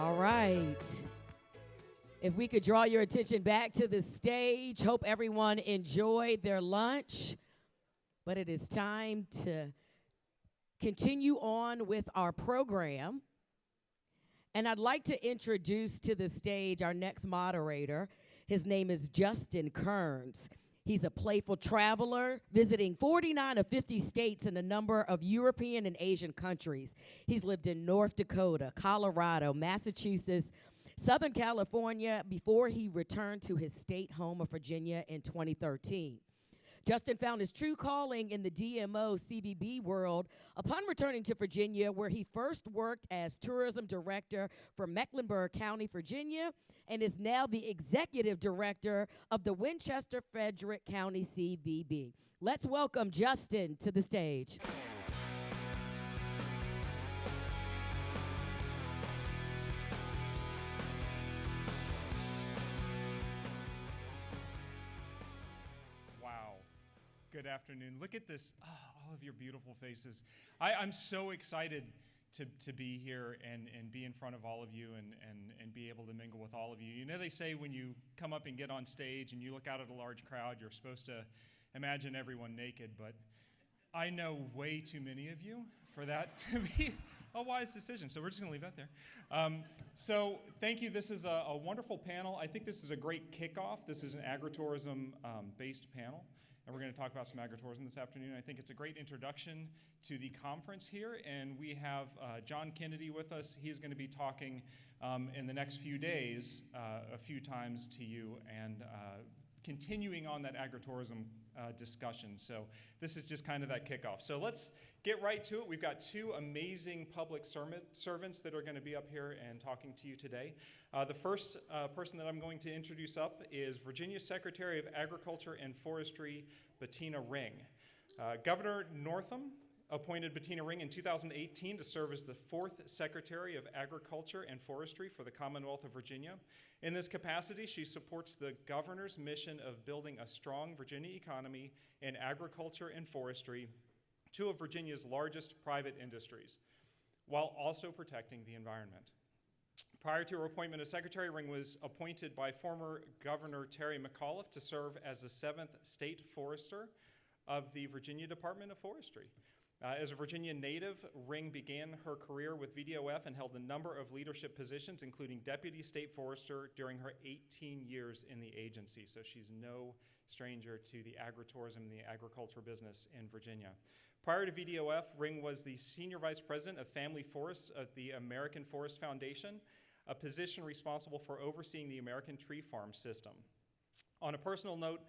All right. If we could draw your attention back to the stage, hope everyone enjoyed their lunch. But it is time to continue on with our program. And I'd like to introduce to the stage our next moderator. His name is Justin Kearns. He's a playful traveler, visiting 49 of 50 states in a number of European and Asian countries. He's lived in North Dakota, Colorado, Massachusetts, Southern California before he returned to his state home of Virginia in 2013. Justin found his true calling in the DMO CVB world upon returning to Virginia, where he first worked as tourism director for Mecklenburg County, Virginia, and is now the executive director of the Winchester Frederick County CVB. Let's welcome Justin to the stage. Good afternoon. Look at this, all of your beautiful faces. I'm so excited to be here and be in front of all of you and be able to mingle with all of you. You know, they say when you come up and get on stage and you look out at a large crowd, you're supposed to imagine everyone naked, but I know way too many of you for that to be a wise decision, so we're just going to leave that there. So thank you. This is a wonderful panel. I think this is a great kickoff. This is an agritourism-based panel. And we're going to talk about some agritourism this afternoon. I think it's a great introduction to the conference here. And we have John Kennedy with us. He's going to be talking in the next few days a few times to you and continuing on that agritourism discussion. So this is just kind of that kickoff. So let's get right to it. We've got two amazing public servants that are going to be up here and talking to you today. The first person that I'm going to introduce up is Virginia Secretary of Agriculture and Forestry, Bettina Ring. Governor Northam appointed Bettina Ring in 2018 to serve as the fourth Secretary of Agriculture and Forestry for the Commonwealth of Virginia. In this capacity, she supports the governor's mission of building a strong Virginia economy in agriculture and forestry, two of Virginia's largest private industries, while also protecting the environment. Prior to her appointment as Secretary, Ring was appointed by former Governor Terry McAuliffe to serve as the 7th State Forester of the Virginia Department of Forestry. As a Virginia native, Ring began her career with VDOF and held a number of leadership positions, including Deputy State Forester during her 18 years in the agency. So she's no stranger to the agritourism and the agriculture business in Virginia. Prior to VDOF, Ring was the Senior Vice President of Family Forests at the American Forest Foundation, a position responsible for overseeing the American tree farm system. On a personal note,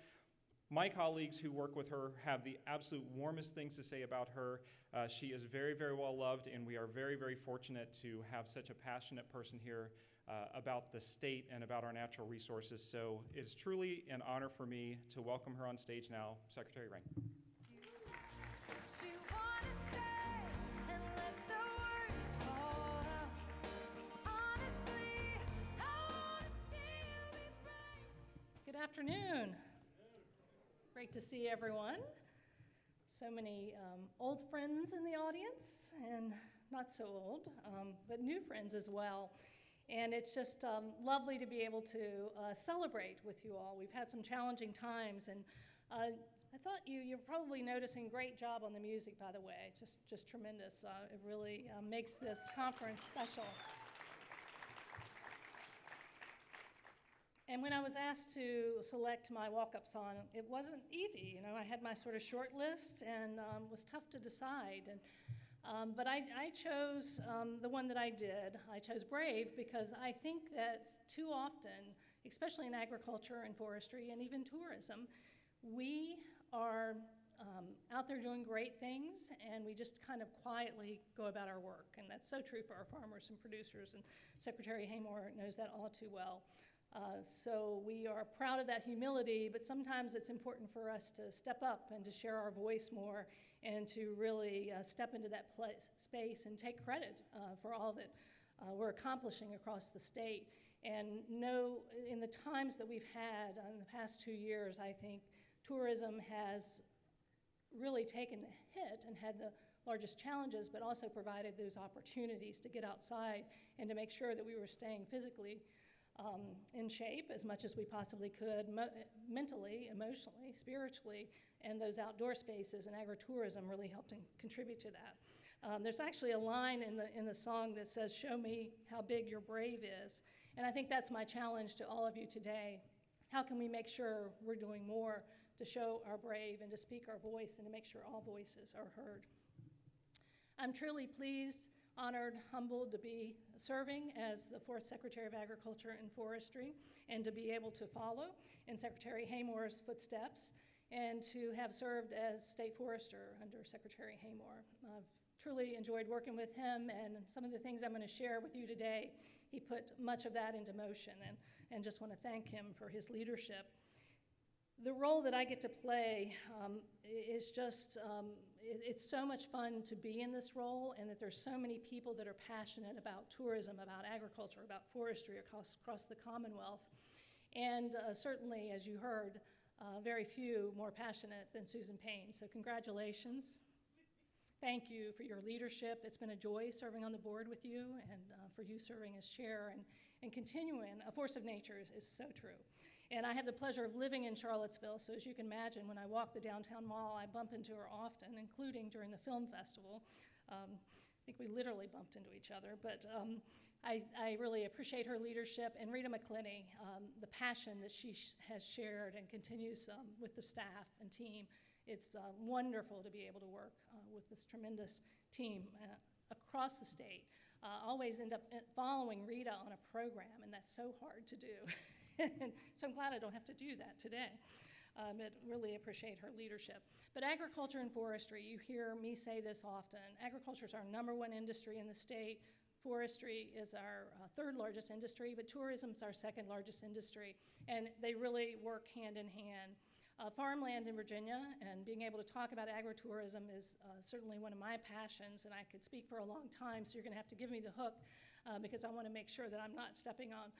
my colleagues who work with her have the absolute warmest things to say about her. She is very, very well loved, and we are very, very fortunate to have such a passionate person here about the state and about our natural resources. So it is truly an honor for me to welcome her on stage now, Secretary Ring. Good afternoon. Great to see everyone. So many old friends in the audience, and not so old, but new friends as well. And it's just lovely to be able to celebrate with you all. We've had some challenging times, and I thought you're probably noticing great job on the music, by the way. Just tremendous. It really makes this conference special. And when I was asked to select my walk-up song, it wasn't easy. You know, I had my sort of short list, and it was tough to decide. And, but I chose the one that I did. I chose Brave because I think that too often, especially in agriculture and forestry and even tourism, we are out there doing great things, and we just kind of quietly go about our work. And that's so true for our farmers and producers, and Secretary Haymore knows that all too well. So we are proud of that humility, but sometimes it's important for us to step up and to share our voice more and to really step into that space and take credit for all that we're accomplishing across the state. And know in the times that we've had in the past 2 years, I think tourism has really taken a hit and had the largest challenges, but also provided those opportunities to get outside and to make sure that we were staying physically in shape as much as we possibly could, mentally, emotionally, spiritually, and those outdoor spaces and agritourism really helped contribute to that. There's actually a line in the song that says, "Show me how big your brave is," and I think that's my challenge to all of you today. How can we make sure we're doing more to show our brave and to speak our voice and to make sure all voices are heard? I'm truly pleased, honored, humbled to be serving as the 4th Secretary of Agriculture and Forestry and to be able to follow in Secretary Haymore's footsteps and to have served as State Forester under Secretary Haymore. I've truly enjoyed working with him, and some of the things I'm going to share with you today, he put much of that into motion, and just want to thank him for his leadership. The role that I get to play is just, it's so much fun to be in this role, and that there's so many people that are passionate about tourism, about agriculture, about forestry across the Commonwealth. And certainly, as you heard, very few more passionate than Susan Payne. So congratulations. Thank you for your leadership. It's been a joy serving on the board with you, and for you serving as chair and continuing. A force of nature is so true. And I have the pleasure of living in Charlottesville, so as you can imagine, when I walk the downtown mall, I bump into her often, including during the film festival. I think we literally bumped into each other, but I really appreciate her leadership, and Rita McClinney, the passion that she has shared and continues with the staff and team. It's wonderful to be able to work with this tremendous team across the state. Always end up following Rita on a program, and that's so hard to do. So I'm glad I don't have to do that today. But really appreciate her leadership. But agriculture and forestry, you hear me say this often. Agriculture is our #1 industry in the state. Forestry is our 3rd largest industry, but tourism is our 2nd largest industry, and they really work hand in hand. Farmland in Virginia and being able to talk about agritourism is certainly one of my passions, and I could speak for a long time, so you're going to have to give me the hook because I want to make sure that I'm not stepping on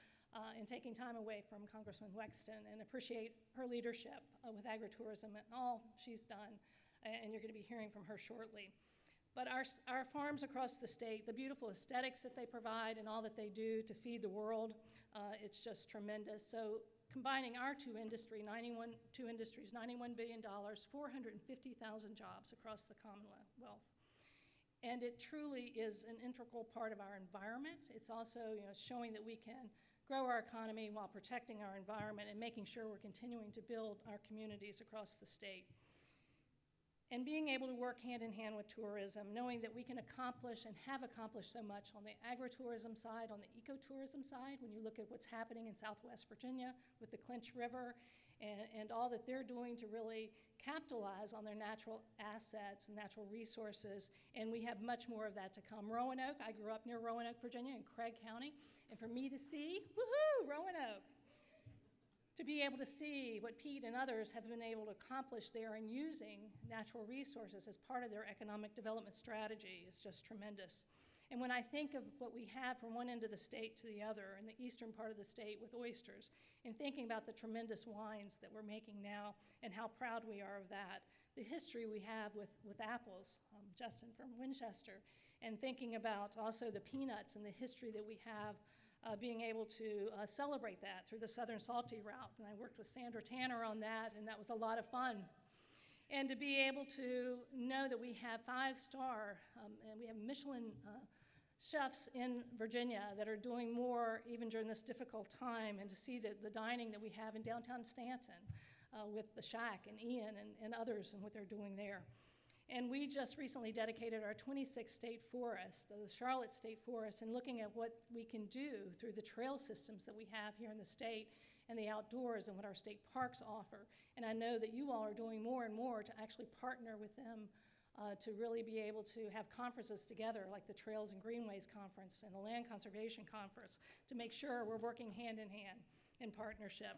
and taking time away from Congressman Wexton, and appreciate her leadership with agritourism and all she's done, and you're going to be hearing from her shortly. But our farms across the state, the beautiful aesthetics that they provide and all that they do to feed the world, it's just tremendous. So combining our two industries, $91 billion, 450,000 jobs across the Commonwealth. And it truly is an integral part of our environment. It's also showing that we can grow our economy while protecting our environment and making sure we're continuing to build our communities across the state. And being able to work hand in hand with tourism, knowing that we can accomplish and have accomplished so much on the agritourism side, on the ecotourism side, when you look at what's happening in Southwest Virginia with the Clinch River and all that they're doing to really capitalize on their natural assets and natural resources, and we have much more of that to come. Roanoke, I grew up near Roanoke, Virginia in Craig County, and for me to see, woohoo, Roanoke, to be able to see what Pete and others have been able to accomplish there in using natural resources as part of their economic development strategy is just tremendous. And when I think of what we have from one end of the state to the other, in the eastern part of the state with oysters, and thinking about the tremendous wines that we're making now and how proud we are of that, the history we have with apples, Justin from Winchester, and thinking about also the peanuts and the history that we have being able to celebrate that through the Southern Salty route. And I worked with Sandra Tanner on that, and that was a lot of fun. And to be able to know that we have 5-star, and we have Michelin chefs in Virginia that are doing more even during this difficult time, and to see the dining that we have in downtown Stanton with the Shack and Ian and others and what they're doing there. And we just recently dedicated our 26th state forest, the Charlotte State Forest, and looking at what we can do through the trail systems that we have here in the state and the outdoors and what our state parks offer. And I know that you all are doing more and more to actually partner with them to really be able to have conferences together, like the Trails and Greenways Conference and the Land Conservation Conference, to make sure we're working hand in hand in partnership.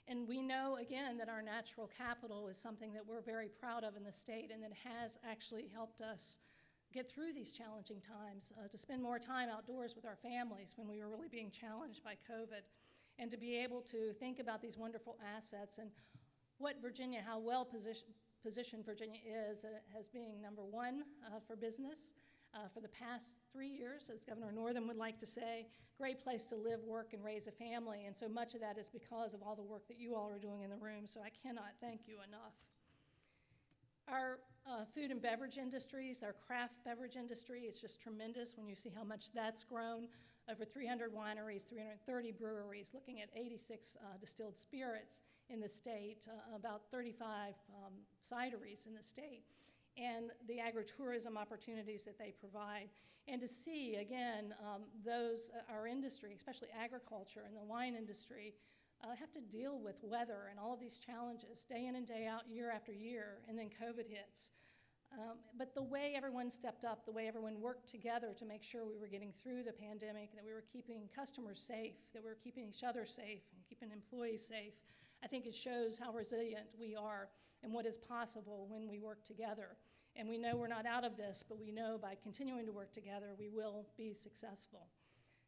And we know, again, that our natural capital is something that we're very proud of in the state, and that has actually helped us get through these challenging times, to spend more time outdoors with our families when we were really being challenged by COVID, and to be able to think about these wonderful assets and what Virginia, how well position Virginia is as being number one for business. For the past 3 years, as Governor Northam would like to say, great place to live, work, and raise a family. And so much of that is because of all the work that you all are doing in the room, so I cannot thank you enough. Our food and beverage industries, our craft beverage industry, it's just tremendous when you see how much that's grown. Over 300 wineries, 330 breweries, looking at 86 distilled spirits in the state, about 35 cideries in the state, and the agritourism opportunities that they provide. And to see, again, our industry, especially agriculture and the wine industry, have to deal with weather and all of these challenges day in and day out, year after year, and then COVID hits. But the way everyone stepped up, the way everyone worked together to make sure we were getting through the pandemic, that we were keeping customers safe, that we were keeping each other safe, and keeping employees safe, I think it shows how resilient we are and what is possible when we work together. And we know we're not out of this, but we know by continuing to work together, we will be successful.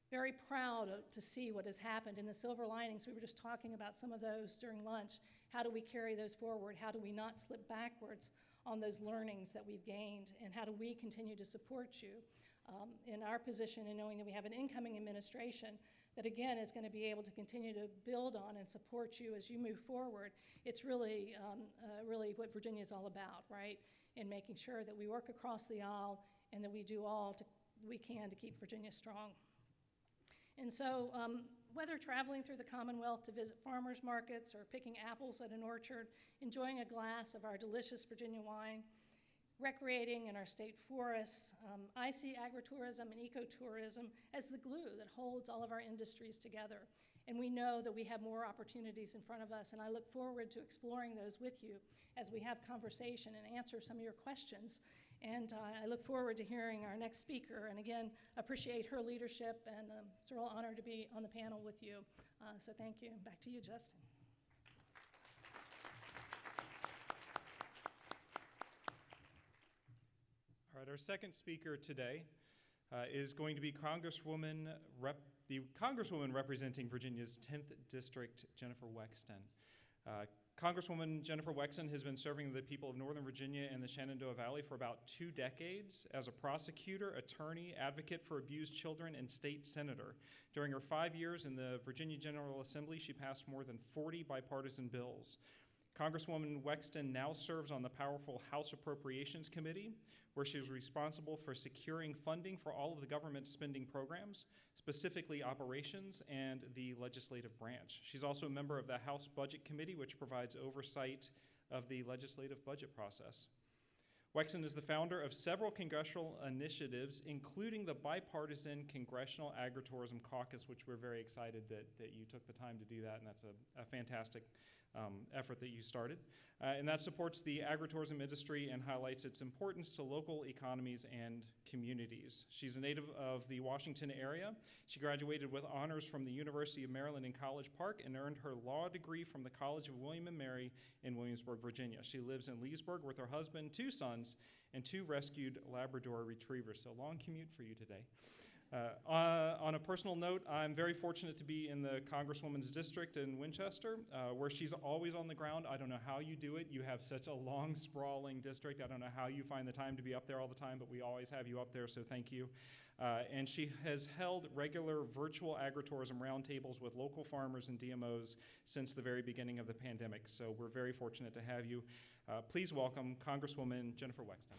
Very proud to see what has happened in the silver linings. We were just talking about some of those during lunch. How do we carry those forward? How do we not slip backwards on those learnings that we've gained? And how do we continue to support you in our position and knowing that we have an incoming administration that, again, is going to be able to continue to build on and support you as you move forward? It's really, really what Virginia is all about, right? In making sure that we work across the aisle and that we do all we can to keep Virginia strong. And so whether traveling through the Commonwealth to visit farmers markets or picking apples at an orchard, enjoying a glass of our delicious Virginia wine, recreating in our state forests, I see agritourism and ecotourism as the glue that holds all of our industries together. And we know that we have more opportunities in front of us, and I look forward to exploring those with you as we have conversation and answer some of your questions. And I look forward to hearing our next speaker, and again, appreciate her leadership, and it's a real honor to be on the panel with you. So thank you. Back to you, Justin. All right, our second speaker today is going to be the Congresswoman representing Virginia's 10th District, Jennifer Wexton. Congresswoman Jennifer Wexton has been serving the people of Northern Virginia and the Shenandoah Valley for about 2 decades as a prosecutor, attorney, advocate for abused children, and state senator. During her 5 years in the Virginia General Assembly, she passed more than 40 bipartisan bills. Congresswoman Wexton now serves on the powerful House Appropriations Committee, where she is responsible for securing funding for all of the government spending programs, specifically operations and the legislative branch. She's also a member of the House Budget Committee, which provides oversight of the legislative budget process. Wexton is the founder of several congressional initiatives, including the bipartisan Congressional Agritourism Caucus, which we're very excited that you took the time to do that, and that's a fantastic effort that you started. And that supports the agritourism industry and highlights its importance to local economies and communities. She's a native of the Washington area. She graduated with honors from the University of Maryland in College Park and earned her law degree from the College of William & Mary in Williamsburg, Virginia. She lives in Leesburg with her husband, 2 sons, and 2 rescued Labrador retrievers. So long commute for you today. On a personal note, I'm very fortunate to be in the Congresswoman's district in Winchester, where she's always on the ground. I don't know how you do it. You have such a long, sprawling district. I don't know how you find the time to be up there all the time, but we always have you up there, so thank you. And she has held regular virtual agritourism roundtables with local farmers and DMOs since the very beginning of the pandemic, so we're very fortunate to have you. Please welcome Congresswoman Jennifer Wexton.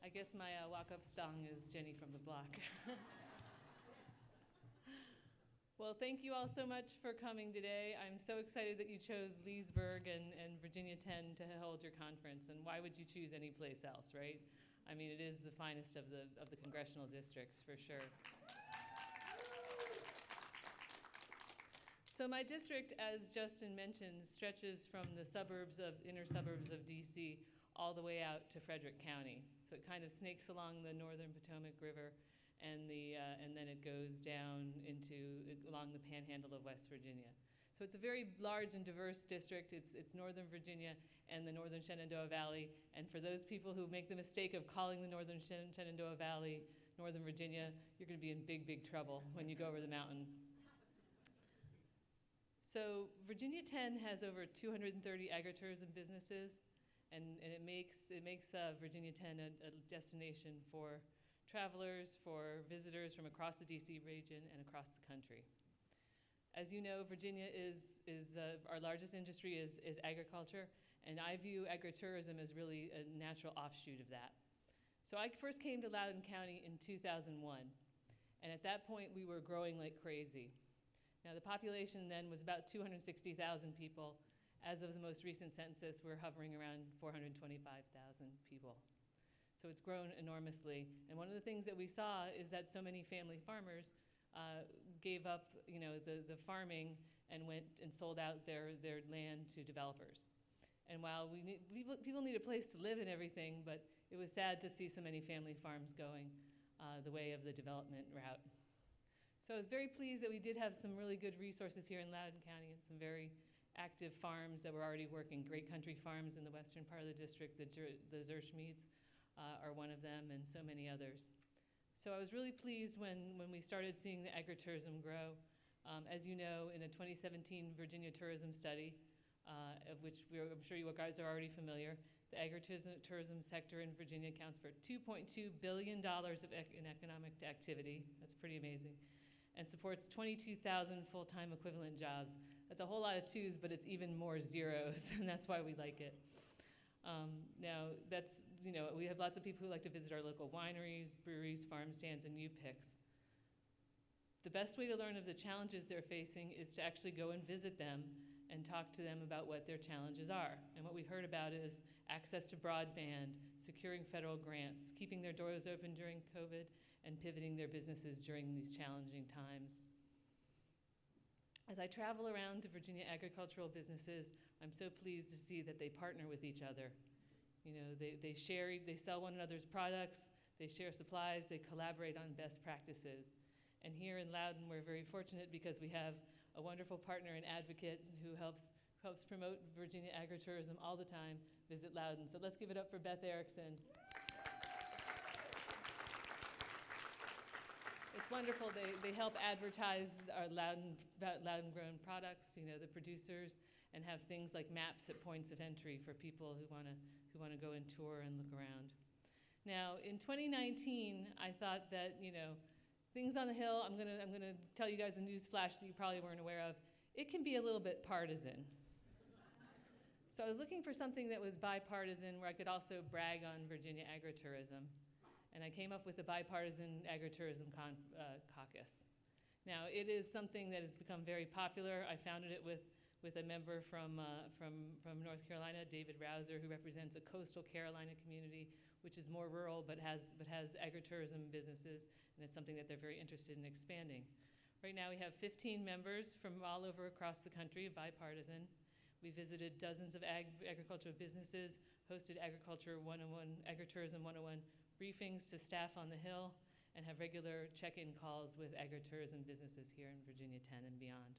I guess my walk-up song is Jenny from the block. Well, thank you all so much for coming today. I'm so excited that you chose Leesburg and Virginia 10 to hold your conference. And why would you choose any place else, right? I mean, it is the finest of the congressional districts, for sure. So my district, as Justin mentioned, stretches from the inner suburbs of DC all the way out to Frederick County. So it kind of snakes along the northern Potomac River, and then it goes down along the panhandle of West Virginia. So it's a very large and diverse district. It's Northern Virginia, and the Northern Shenandoah Valley. And for those people who make the mistake of calling the Northern Shenandoah Valley Northern Virginia, you're going to be in big, big trouble when you go over the mountain. So Virginia 10 has over 230 agritourism businesses, and it makes Virginia 10 a destination for travelers, for visitors from across the DC region and across the country. As you know, Virginia our largest industry is agriculture, and I view agritourism as really a natural offshoot of that. So I first came to Loudoun County in 2001, and at that point we were growing like crazy. Now the population then was about 260,000 people. As of the most recent census, we're hovering around 425,000 people. So it's grown enormously, and one of the things that we saw is that so many family farmers gave up, the farming and went and sold out their land to developers. And while people need a place to live and everything, but it was sad to see so many family farms going the way of the development route. So I was very pleased that we did have some really good resources here in Loudoun County and some very active farms that were already working. Great Country Farms in the western part of the district, the Zerschmieds are one of them, and so many others. So I was really pleased when we started seeing the agritourism grow. As you know, in a 2017 Virginia tourism study, of which I'm sure you guys are already familiar, the agritourism sector in Virginia accounts for $2.2 billion in economic activity. That's pretty amazing. And supports 22,000 full-time equivalent jobs. That's a whole lot of twos, but it's even more zeros, and that's why we like it. Now, we have lots of people who like to visit our local wineries, breweries, farm stands, and U-Picks. The best way to learn of the challenges they're facing is to actually go and visit them and talk to them about what their challenges are. And what we've heard about is access to broadband, securing federal grants, keeping their doors open during COVID, and pivoting their businesses during these challenging times. As I travel around to Virginia agricultural businesses, I'm so pleased to see that they partner with each other. They sell one another's products, they share supplies, they collaborate on best practices. And here in Loudoun, we're very fortunate because we have a wonderful partner and advocate who helps promote Virginia agritourism all the time, Visit Loudoun. So let's give it up for Beth Erickson. It's wonderful. They help advertise our Loudoun grown products, the producers, and have things like maps at points of entry for people who want to go and tour and look around. Now, in 2019, I thought that, things on the Hill, I'm gonna tell you guys a news flash that you probably weren't aware of. It can be a little bit partisan. So I was looking for something that was bipartisan where I could also brag on Virginia agritourism. And I came up with the Bipartisan Agritourism Caucus. Now, it is something that has become very popular. I founded it with a member from North Carolina, David Rouser, who represents a coastal Carolina community, which is more rural but has agritourism businesses, and it's something that they're very interested in expanding. Right now, we have 15 members from all over across the country, bipartisan. We visited dozens of agricultural businesses, hosted Agritourism 101 briefings to staff on the Hill, and have regular check-in calls with agritourism businesses here in Virginia 10 and beyond.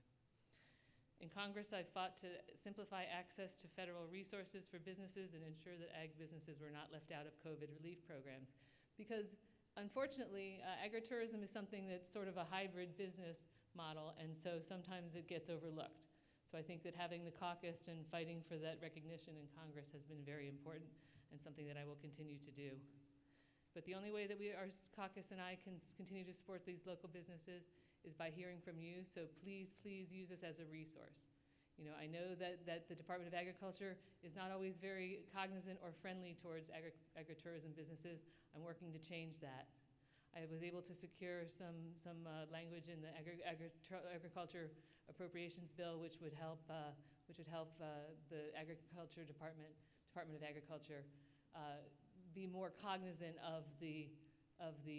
In Congress, I fought to simplify access to federal resources for businesses and ensure that ag businesses were not left out of COVID relief programs. Because unfortunately, agritourism is something that's sort of a hybrid business model, and so sometimes it gets overlooked. So I think that having the caucus and fighting for that recognition in Congress has been very important and something that I will continue to do. But the only way that our caucus and I can continue to support these local businesses is by hearing from you, so please use us as a resource. I know that the Department of Agriculture is not always very cognizant or friendly towards agritourism businesses. I'm working to change that. I was able to secure some language in the agriculture appropriations bill, which would help the Agriculture Department of Agriculture be more cognizant of the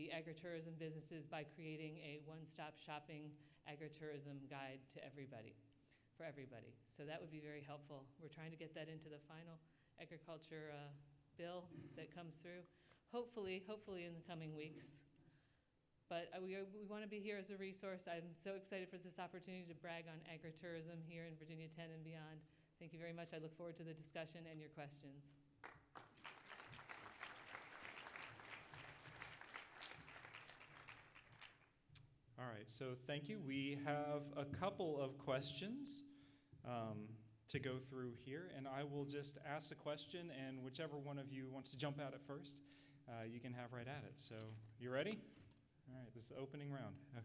agritourism businesses by creating a one-stop shopping agritourism guide to for everybody. So that would be very helpful. We're trying to get that into the final agriculture bill that comes through, hopefully in the coming weeks. But we want to be here as a resource. I'm so excited for this opportunity to brag on agritourism here in Virginia 10 and beyond. Thank you very much. I look forward to the discussion and your questions. All right, so thank you. We have a couple of questions to go through here, and I will just ask a question, and whichever one of you wants to jump out at first, you can have right at it. So, you ready? All right, this is the opening round. Okay.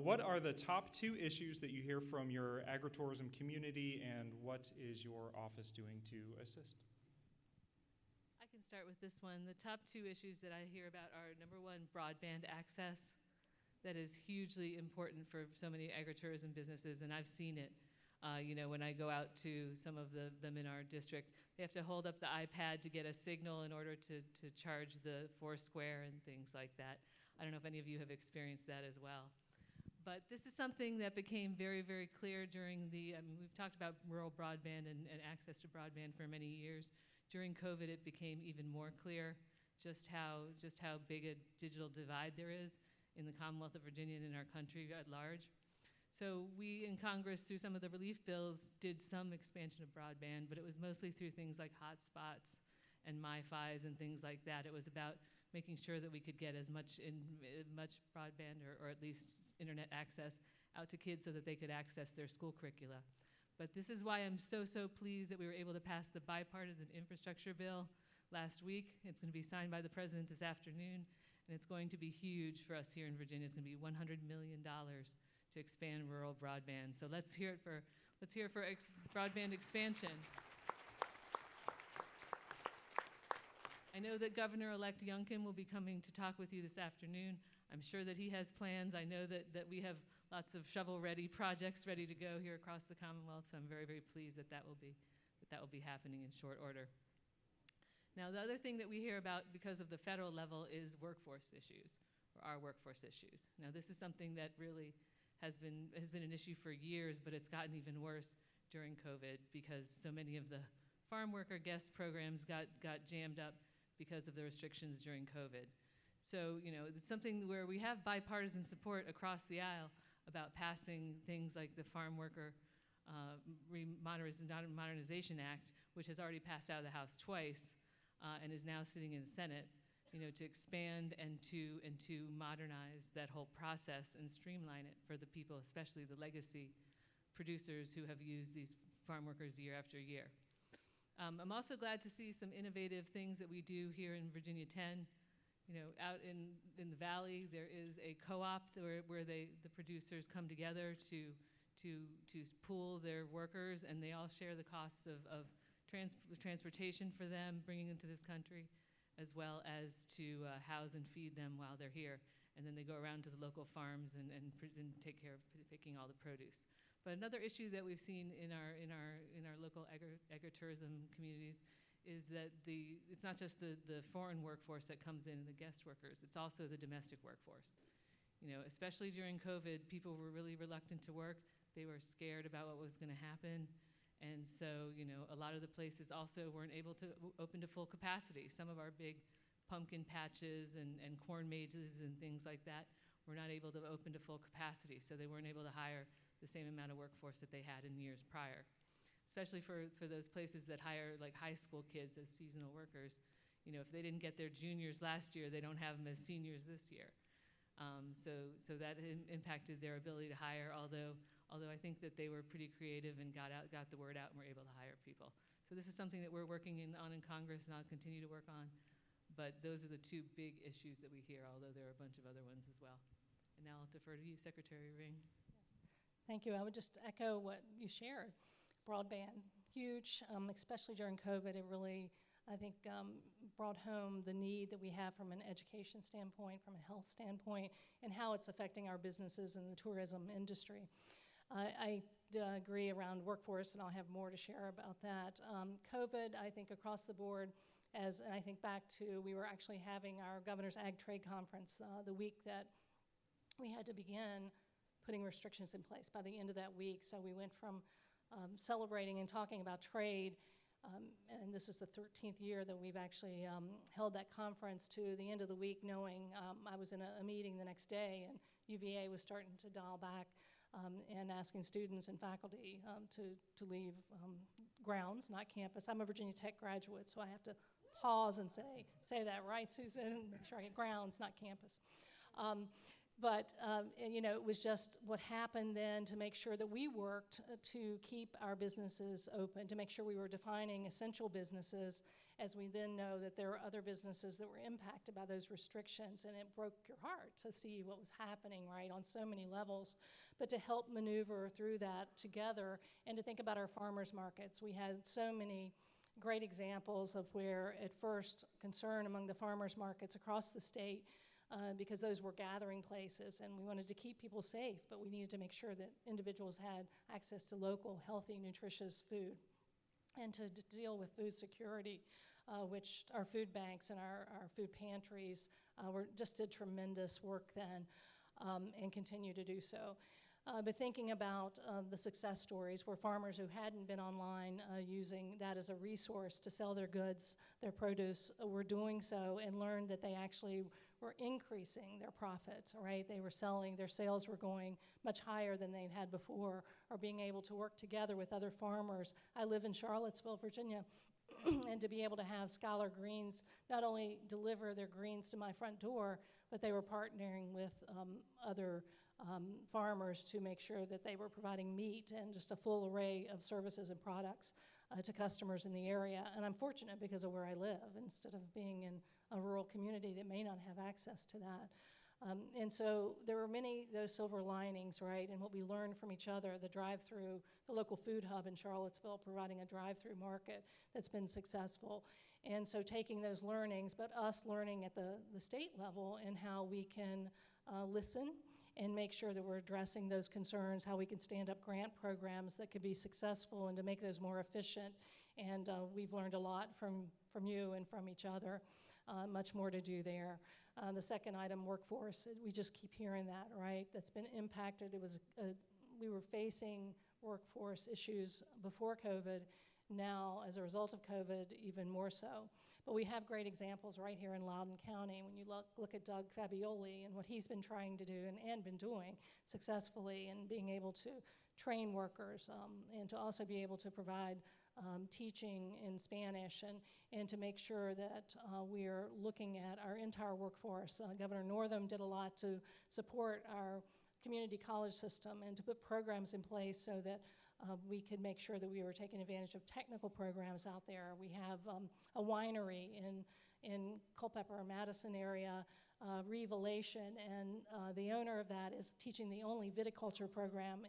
What are the top 2 issues that you hear from your agritourism community, and what is your office doing to assist? I can start with this one. The top 2 issues that I hear about are, number 1, broadband access. That is hugely important for so many agritourism businesses, and I've seen it. When I go out to some of them in our district, they have to hold up the iPad to get a signal in order to charge the Foursquare and things like that. I don't know if any of you have experienced that as well. But this is something that became very, very clear during we've talked about rural broadband and access to broadband for many years. During COVID, it became even more clear just how big a digital divide there is in the Commonwealth of Virginia and in our country at large. So we in Congress, through some of the relief bills, did some expansion of broadband, but it was mostly through things like hotspots and MiFis and things like that. It was about making sure that we could get as much broadband or at least internet access out to kids so that they could access their school curricula. But this is why I'm so, so pleased that we were able to pass the bipartisan infrastructure bill last week. It's going to be signed by the president this afternoon, and it's going to be huge for us here in Virginia. It's going to be $100 million to expand rural broadband. So let's hear it for broadband expansion. I know that Governor-elect Youngkin will be coming to talk with you this afternoon. I'm sure that he has plans. I know that we have lots of shovel-ready projects ready to go here across the Commonwealth, so I'm very, very pleased that that will be happening in short order. Now, the other thing that we hear about because of the federal level is workforce issues, or our workforce issues. Now, this is something that really has been an issue for years, but it's gotten even worse during COVID because so many of the farm worker guest programs got jammed up because of the restrictions during COVID. So, it's something where we have bipartisan support across the aisle about passing things like the Farm Worker Modernization Act, which has already passed out of the House twice and is now sitting in the Senate, to expand and to modernize that whole process and streamline it for the people, especially the legacy producers who have used these farm workers year after year. I'm also glad to see some innovative things that we do here in Virginia 10. Out in the Valley, there is a co-op where the producers come together to pool their workers, and they all share the costs of transportation for them, bringing them to this country, as well as to house and feed them while they're here. And then they go around to the local farms and take care of picking all the produce. But another issue that we've seen in our local agritourism communities is that it's not just the foreign workforce that comes in and the guest workers, it's also the domestic workforce. Especially during COVID, people were really reluctant to work. They were scared about what was gonna happen. And so, a lot of the places also weren't able to open to full capacity. Some of our big pumpkin patches and corn mazes and things like that were not able to open to full capacity, so they weren't able to hire the same amount of workforce that they had in years prior. Especially for those places that hire like high school kids as seasonal workers. If they didn't get their juniors last year, they don't have them as seniors this year. So that impacted their ability to hire, although I think that they were pretty creative and got the word out and were able to hire people. So this is something that we're working on in Congress, and I'll continue to work on. But those are the 2 big issues that we hear, although there are a bunch of other ones as well. And now I'll defer to you, Secretary Ring. Thank you. I would just echo what you shared. Broadband, huge, especially during COVID. It really, I think, brought home the need that we have from an education standpoint, from a health standpoint, and how it's affecting our businesses and the tourism industry. I agree around workforce, and I'll have more to share about that. COVID, I think, across the board, and I think back to, we were actually having our Governor's Ag Trade Conference the week that we had to begin putting restrictions in place by the end of that week. So we went from celebrating and talking about trade, and this is the 13th year that we've actually held that conference, to the end of the week knowing I was in a meeting the next day and UVA was starting to dial back and asking students and faculty to leave grounds, not campus. I'm a Virginia Tech graduate, so I have to pause and say that right, Susan? Make sure I get grounds, not campus. And, you know, it was just what happened then to make sure that we worked to keep our businesses open, to make sure we were defining essential businesses, as we then know that there are other businesses that were impacted by those restrictions, and it broke your heart to see what was happening, right, on so many levels. But to help maneuver through that together and to think about our farmers markets, we had so many great examples of where, at first, concern among the farmers markets across the state, because those were gathering places, and we wanted to keep people safe, but we needed to make sure that individuals had access to local, healthy, nutritious food, and to deal with food security, which our food banks and our food pantries just did tremendous work then, and continue to do so. But thinking about the success stories where farmers who hadn't been online using that as a resource to sell their goods, their produce, were doing so and learned that they actually were increasing their profit, right? They were selling, their sales were going much higher than they'd had before, or being able to work together with other farmers. I live in Charlottesville, Virginia, and to be able to have Scholar Greens not only deliver their greens to my front door, but they were partnering with other farmers to make sure that they were providing meat and just a full array of services and products to customers in the area. And I'm fortunate because of where I live, instead of being in a rural community that may not have access to that. And so there were many those silver linings, right, and what we learned from each other, the drive-through, the local food hub in Charlottesville providing a drive-through market that's been successful. And so taking those learnings, but us learning at the state level and how we can listen and make sure that we're addressing those concerns, how we can stand up grant programs that could be successful and to make those more efficient. And we've learned a lot from you and from each other. Much more to do there. The second item, workforce, we just keep hearing that, right? That's been impacted. We were facing workforce issues before COVID. Now, as a result of COVID, even more so. But we have great examples right here in Loudoun County. When you look at Doug Fabioli and what he's been trying to do and been doing successfully, and being able to train workers and to also be able to provide teaching in Spanish, and to make sure that we are looking at our entire workforce. Governor Northam did a lot to support our community college system and to put programs in place so that we could make sure that we were taking advantage of technical programs out there. We have a winery in Culpeper, Madison area, Revelation, and the owner of that is teaching the only viticulture program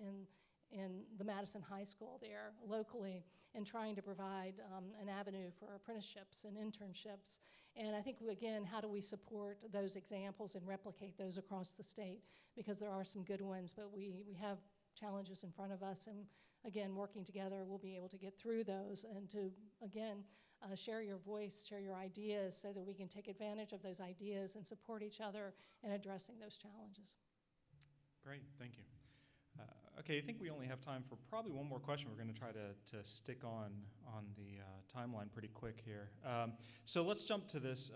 in the Madison High School there locally, and trying to provide an avenue for apprenticeships and internships. And I think, again, how do we support those examples and replicate those across the state? Because there are some good ones, but we have challenges in front of us, and again, working together, we'll be able to get through those and to, again, share your voice, share your ideas so that we can take advantage of those ideas and support each other in addressing those challenges. Great, thank you. Okay, I think we only have time for probably one more question. We're going to try to stick on the timeline pretty quick here. So let's jump to this.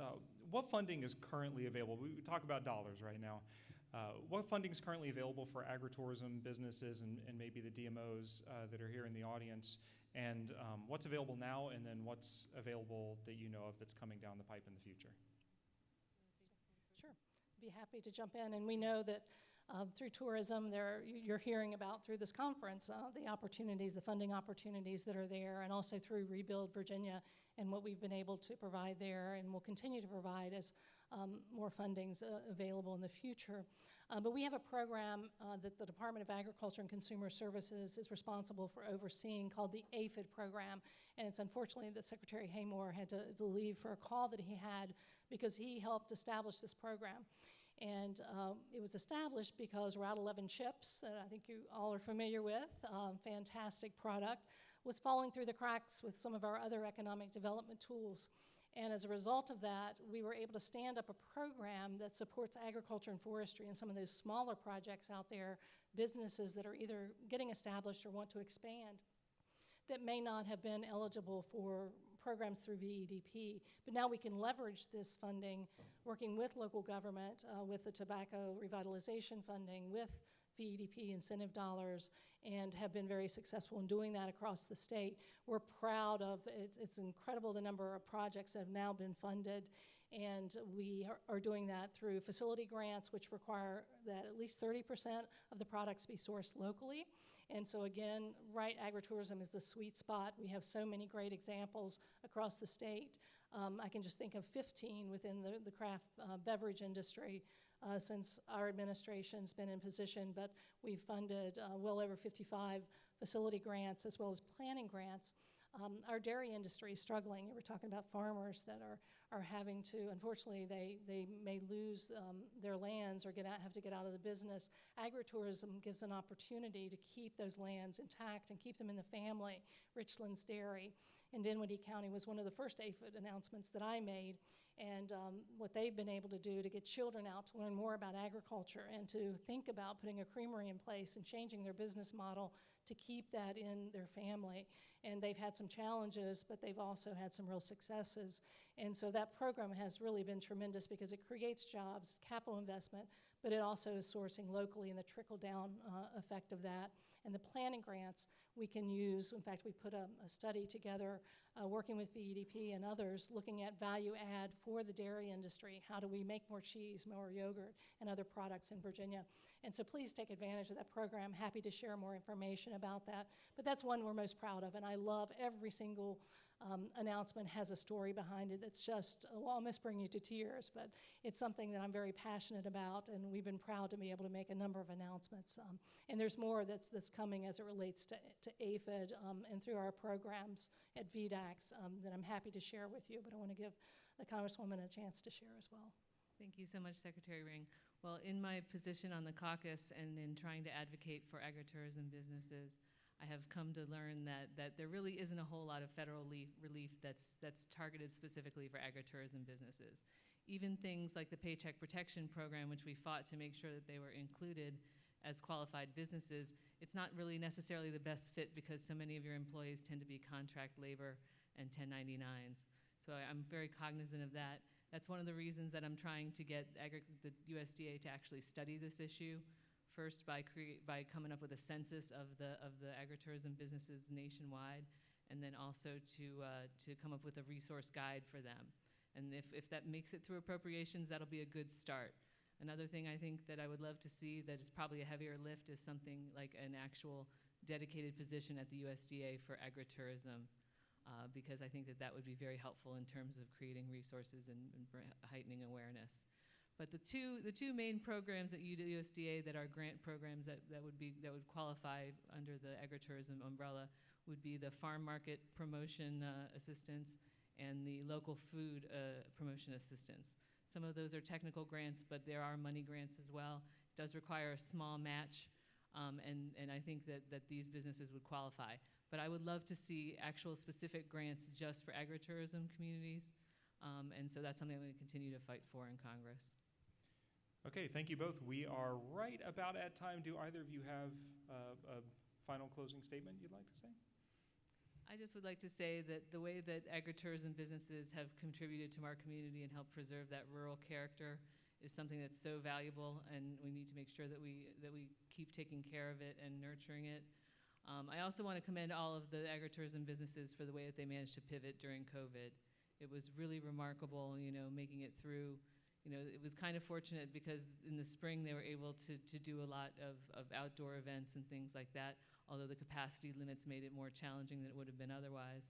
What funding is currently available? We talk about dollars right now. What funding is currently available for agritourism businesses and maybe the DMOs that are here in the audience? And what's available now, and then what's available that you know of that's coming down the pipe in the future? Sure, be happy to jump in. And we know that through tourism, you're hearing about through this conference the opportunities, the funding opportunities that are there, and also through Rebuild Virginia and what we've been able to provide there and will continue to provide as more funding's available in the future. But we have a program that the Department of Agriculture and Consumer Services is responsible for overseeing called the APHID program. And it's unfortunately that Secretary Haymore had to leave for a call that he had because he helped establish this program. And it was established because Route 11 chips, that I think you all are familiar with, fantastic product, was falling through the cracks with some of our other economic development tools. And as a result of that, we were able to stand up a program that supports agriculture and forestry and some of those smaller projects out there, businesses that are either getting established or want to expand, that may not have been eligible for programs through VEDP. But now we can leverage this funding, working with local government, with the tobacco revitalization funding, with VEDP incentive dollars and have been very successful in doing that across the state. We're proud of it. It's incredible the number of projects that have now been funded, and we are doing that through facility grants, which require that at least 30% of the products be sourced locally. And so again, right, agritourism is the sweet spot. We have so many great examples across the state. I can just think of 15 within the craft beverage industry since our administration's been in position, but we've funded well over 55 facility grants as well as planning grants. Our dairy industry is struggling. You were talking about farmers that are having to, unfortunately, they may lose their lands or have to get out of the business. Agritourism gives an opportunity to keep those lands intact and keep them in the family. Richlands Dairy in Dinwiddie County was one of the first APHID announcements that I made, and what they've been able to do to get children out to learn more about agriculture and to think about putting a creamery in place and changing their business model to keep that in their family. And they've had some challenges, but they've also had some real successes. And so that program has really been tremendous because it creates jobs, capital investment, but it also is sourcing locally and the trickle-down effect of that. And the planning grants we can use, in fact, we put a study together working with VEDP and others looking at value add for the dairy industry. How do we make more cheese, more yogurt, and other products in Virginia? And so please take advantage of that program. Happy to share more information about that. But that's one we're most proud of, and I love every single announcement has a story behind it that's just will almost bring you to tears, but it's something that I'm very passionate about, and we've been proud to be able to make a number of announcements. And there's more that's coming as it relates to APHID and through our programs at VDACs that I'm happy to share with you, but I want to give the Congresswoman a chance to share as well. Thank you so much, Secretary Ring. Well, in my position on the caucus and in trying to advocate for agritourism businesses, I have come to learn that there really isn't a whole lot of federal relief that's targeted specifically for agritourism businesses. Even things like the Paycheck Protection Program, which we fought to make sure that they were included as qualified businesses, it's not really necessarily the best fit because so many of your employees tend to be contract labor and 1099s. So I'm very cognizant of that. That's one of the reasons that I'm trying to get the USDA to actually study this issue. First, by coming up with a census of the agritourism businesses nationwide, and then also to come up with a resource guide for them. And if that makes it through appropriations, that'll be a good start. Another thing I think that I would love to see that is probably a heavier lift is something like an actual dedicated position at the USDA for agritourism, because I think that would be very helpful in terms of creating resources and heightening awareness. But the two main programs at USDA that are grant programs that would qualify under the agritourism umbrella would be the Farm Market Promotion Assistance and the Local Food Promotion Assistance. Some of those are technical grants, but there are money grants as well. It does require a small match, and I think that these businesses would qualify. But I would love to see actual specific grants just for agritourism communities, and so that's something I'm going to continue to fight for in Congress. Okay, thank you both. We are right about at time. Do either of you have a final closing statement you'd like to say? I just would like to say that the way that agritourism businesses have contributed to our community and helped preserve that rural character is something that's so valuable, and we need to make sure that we keep taking care of it and nurturing it. I also want to commend all of the agritourism businesses for the way that they managed to pivot during COVID. It was really remarkable, making it through. It was kind of fortunate because in the spring they were able to do a lot of outdoor events and things like that, although the capacity limits made it more challenging than it would have been otherwise.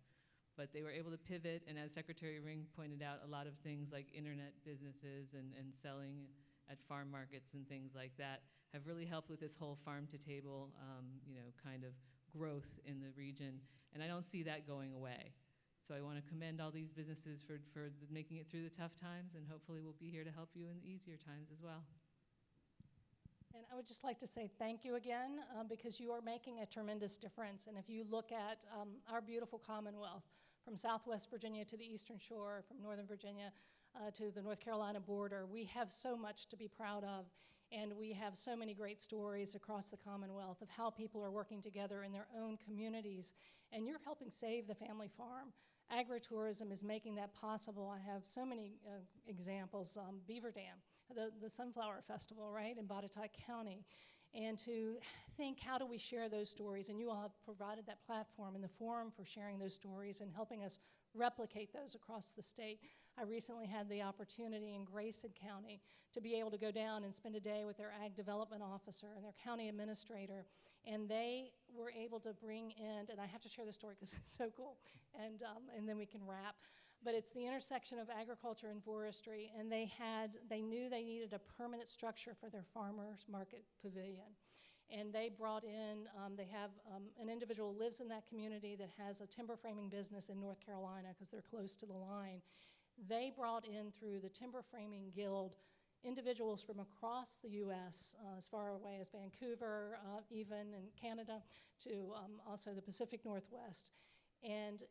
But they were able to pivot, and as Secretary Ring pointed out, a lot of things like internet businesses and selling at farm markets and things like that have really helped with this whole farm-to-table kind of growth in the region, and I don't see that going away. So I want to commend all these businesses for making it through the tough times, and hopefully we'll be here to help you in the easier times as well. And I would just like to say thank you again because you are making a tremendous difference. And if you look at our beautiful Commonwealth, from Southwest Virginia to the Eastern Shore, from Northern Virginia to the North Carolina border, we have so much to be proud of. And we have so many great stories across the Commonwealth of how people are working together in their own communities. And you're helping save the family farm. Agritourism is making that possible. I have so many examples. Beaver Dam, the Sunflower Festival, right, in Botetourt County. and to think, how do we share those stories? And you all have provided that platform and the forum for sharing those stories and helping us replicate those across the state. I recently had the opportunity in Grayson County to be able to go down and spend a day with their ag development officer and their county administrator, and they were able to bring in, and I have to share this story because it's so cool, and then we can wrap. But it's the intersection of agriculture and forestry, and they knew they needed a permanent structure for their farmers market pavilion. And they brought in, they have an individual who lives in that community that has a timber framing business in North Carolina because they're close to the line. They brought in through the Timber Framing Guild individuals from across the U.S., as far away as Vancouver, even in Canada, to also the Pacific Northwest. And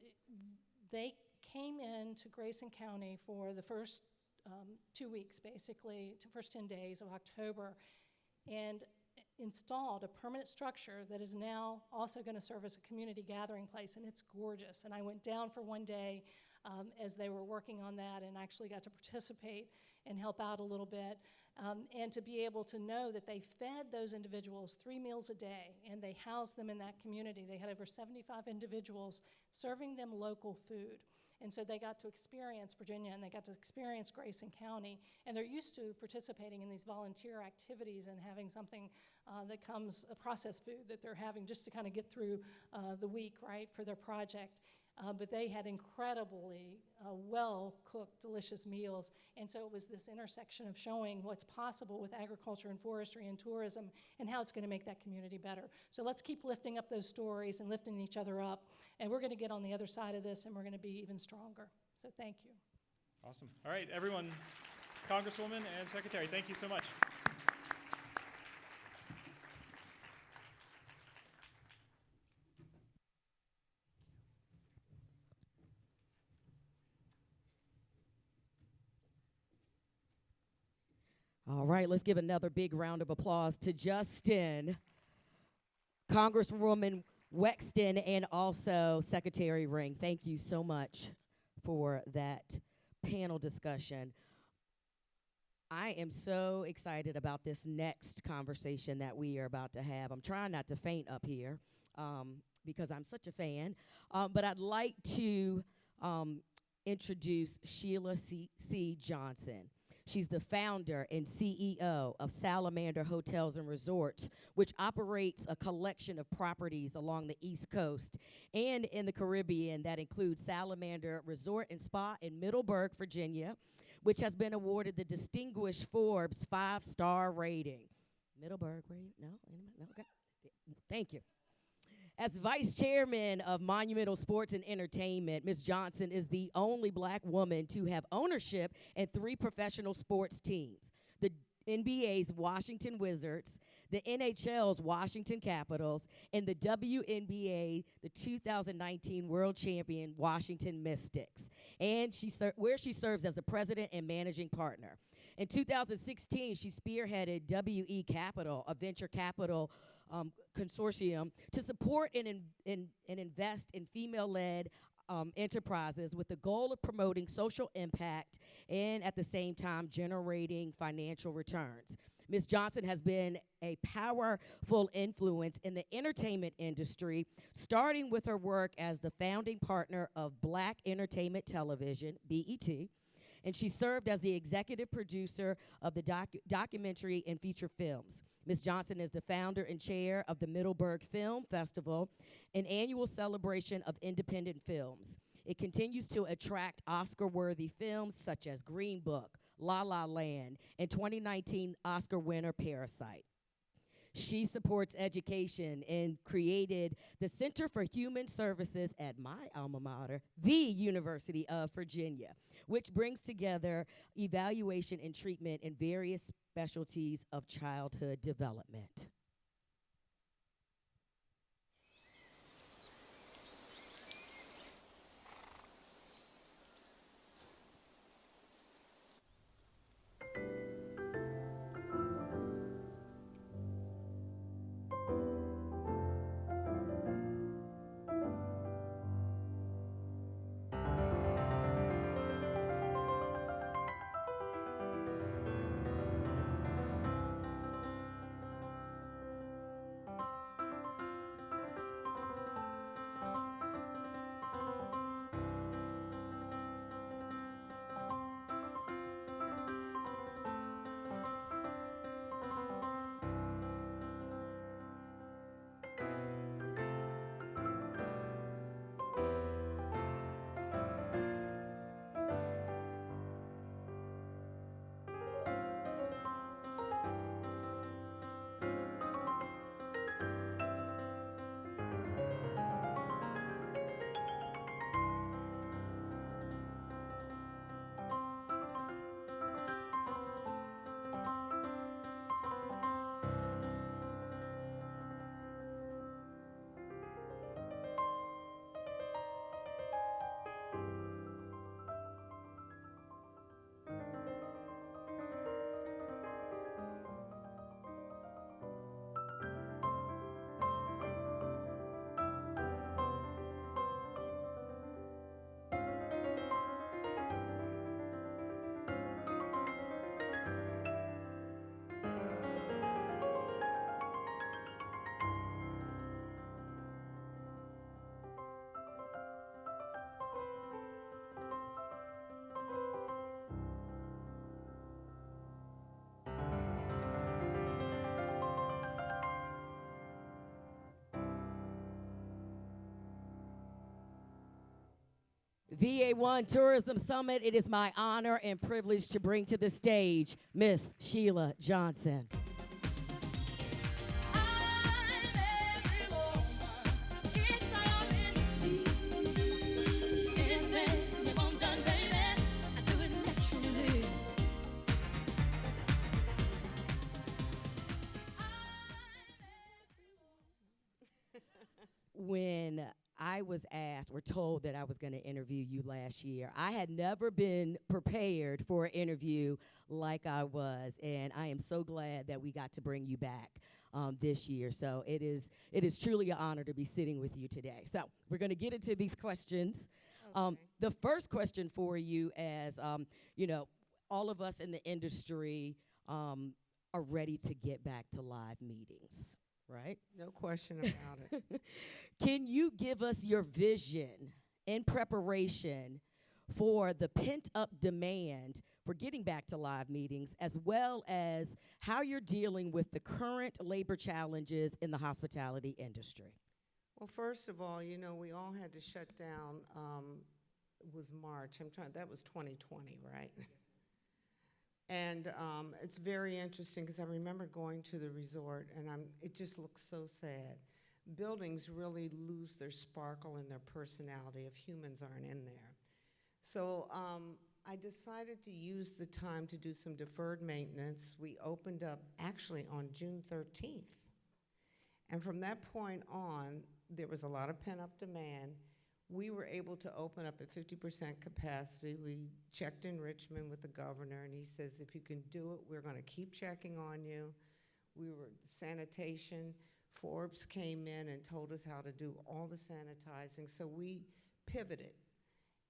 they came into Grayson County for the first 2 weeks, basically, the first 10 days of October, and installed a permanent structure that is now also going to serve as a community gathering place, and it's gorgeous. And I went down for one day as they were working on that and actually got to participate and help out a little bit, and to be able to know that they fed those individuals 3 meals a day, and they housed them in that community. They had over 75 individuals serving them local food. And so they got to experience Virginia, and they got to experience Grayson County, and they're used to participating in these volunteer activities and having something that comes, a processed food that they're having just to kind of get through the week, right, for their project. But they had incredibly well-cooked, delicious meals, and so it was this intersection of showing what's possible with agriculture and forestry and tourism and how it's going to make that community better. So let's keep lifting up those stories and lifting each other up, and we're going to get on the other side of this, and we're going to be even stronger. So thank you. Awesome. All right, everyone, Congresswoman and Secretary, thank you so much. All right, let's give another big round of applause to Justin, Congresswoman Wexton, and also Secretary Ring. Thank you so much for that panel discussion. I am so excited about this next conversation that we are about to have. I'm trying not to faint up here because I'm such a fan, but I'd like to introduce Sheila C. Johnson. She's the founder and CEO of Salamander Hotels and Resorts, which operates a collection of properties along the East Coast and in the Caribbean that includes Salamander Resort and Spa in Middleburg, Virginia, which has been awarded the distinguished Forbes 5-star rating. Middleburg, no, okay. Thank you. As vice chairman of Monumental Sports and Entertainment, Ms. Johnson is the only black woman to have ownership in 3 professional sports teams: the NBA's Washington Wizards, the NHL's Washington Capitals, and the WNBA, the 2019 World Champion Washington Mystics, and where she serves as the president and managing partner. In 2016, she spearheaded WE Capital, a venture capital consortium to support and invest in female-led enterprises with the goal of promoting social impact and at the same time generating financial returns. Ms. Johnson has been a powerful influence in the entertainment industry, starting with her work as the founding partner of Black Entertainment Television, BET, and she served as the executive producer of the documentary and feature films. Ms. Johnson is the founder and chair of the Middleburg Film Festival, an annual celebration of independent films. It continues to attract Oscar-worthy films such as Green Book, La La Land, and 2019 Oscar winner Parasite. She supports education and created the Center for Human Services at my alma mater, the University of Virginia, which brings together evaluation and treatment in various specialties of childhood development. VA1 Tourism Summit. It is my honor and privilege to bring to the stage Miss Sheila Johnson. When I was asked or told that I was going to interview you last year, I had never been prepared for an interview like I was, and I am so glad that we got to bring you back this year. So it is truly an honor to be sitting with you today. So we're going to get into these questions. Okay. The first question for you, as all of us in the industry are ready to get back to live meetings, right? No question about it. Can you give us your vision in preparation for the pent-up demand for getting back to live meetings, as well as how you're dealing with the current labor challenges in the hospitality industry? Well, first of all, we all had to shut down. It was March. That was 2020, right? And it's very interesting because I remember going to the resort, and it just looks so sad. Buildings really lose their sparkle and their personality if humans aren't in there. So I decided to use the time to do some deferred maintenance. We opened up actually on June 13th. And from that point on, there was a lot of pent-up demand. We were able to open up at 50% capacity. We checked in Richmond with the governor, and he says, if you can do it, we're going to keep checking on you. Sanitation. Forbes came in and told us how to do all the sanitizing. So we pivoted,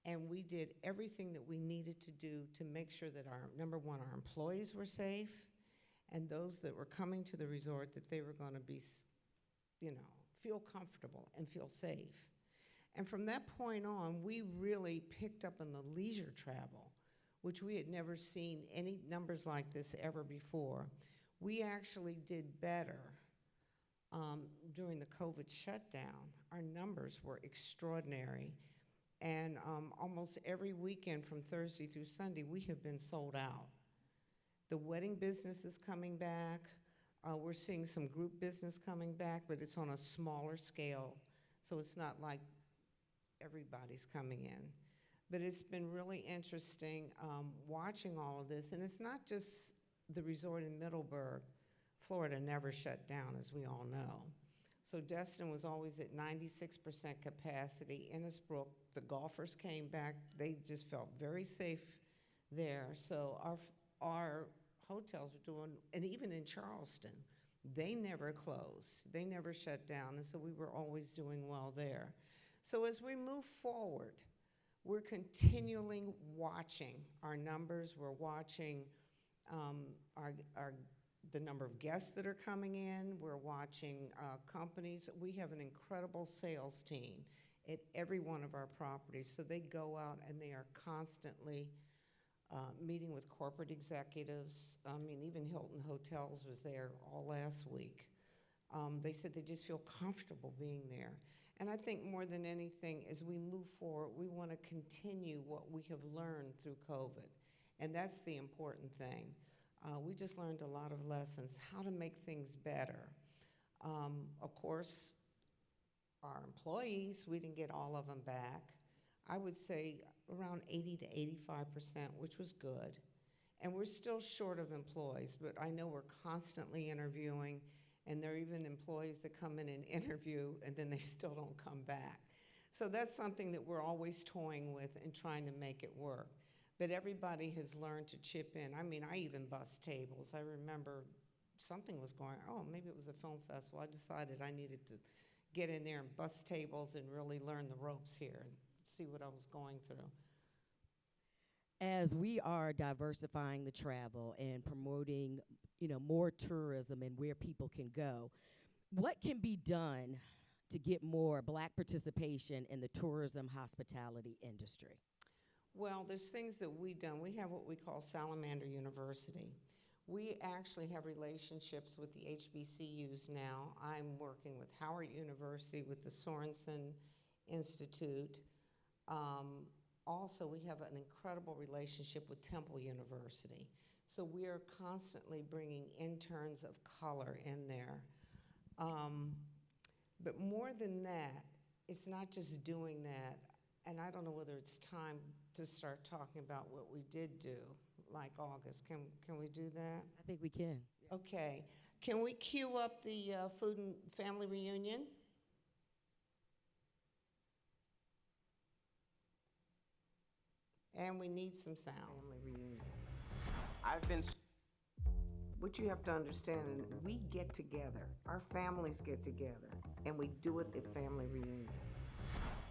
and we did everything that we needed to do to make sure that number one, our employees were safe, and those that were coming to the resort, that they were going to be, feel comfortable and feel safe. And from that point on, we really picked up on the leisure travel, which we had never seen any numbers like this ever before. We actually did better during the COVID shutdown. Our numbers were extraordinary. And almost every weekend from Thursday through Sunday, we have been sold out. The wedding business is coming back. We're seeing some group business coming back, but it's on a smaller scale. So it's not like everybody's coming in. But it's been really interesting watching all of this. And it's not just the resort in Middleburg. Florida never shut down, as we all know. So Destin was always at 96% capacity. Innisbrook, the golfers came back. They just felt very safe there. So our hotels are doing, and even in Charleston, they never closed. They never shut down, and so we were always doing well there. So as we move forward, we're continually watching our numbers. We're watching the number of guests that are coming in. We're watching companies. We have an incredible sales team at every one of our properties. So they go out and they are constantly meeting with corporate executives. I mean, even Hilton Hotels was there all last week. They said they just feel comfortable being there. And I think more than anything, as we move forward, we want to continue what we have learned through COVID. And that's the important thing. We just learned a lot of lessons, how to make things better. Of course, our employees, we didn't get all of them back. I would say around 80 to 85%, which was good. And we're still short of employees, but I know we're constantly interviewing, and there are even employees that come in and interview, and then they still don't come back. So that's something that we're always toying with and trying to make it work. But everybody has learned to chip in. I mean, I even bust tables. I remember something was going, maybe it was a film festival. I decided I needed to get in there and bust tables and really learn the ropes here and see what I was going through. As we are diversifying the travel and promoting, more tourism and where people can go, what can be done to get more Black participation in the tourism hospitality industry? Well, there's things that we've done. We have what we call Salamander University. We actually have relationships with the HBCUs now. I'm working with Howard University, with the Sorensen Institute. also, we have an incredible relationship with Temple University. So we are constantly bringing interns of color in there. But more than that, it's not just doing that, and I don't know whether it's time to start talking about what we did do, like August. Can we do that? I think we can. Okay. Can we cue up the food and family reunion? And we need some sound. Family reunions. What you have to understand, we get together, our families get together, and we do it at family reunions.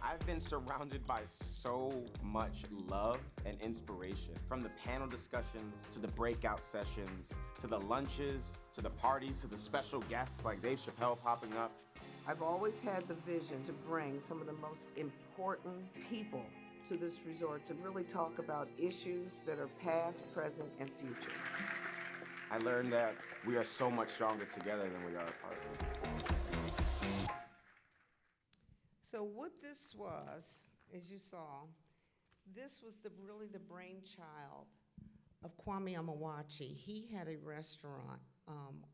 I've been surrounded by so much love and inspiration, from the panel discussions, to the breakout sessions, to the lunches, to the parties, to the special guests like Dave Chappelle popping up. I've always had the vision to bring some of the most important people to this resort to really talk about issues that are past, present, and future. I learned that we are so much stronger together than we are apart. So what this was, as you saw, this was really the brainchild of Kwame Amawachi. He had a restaurant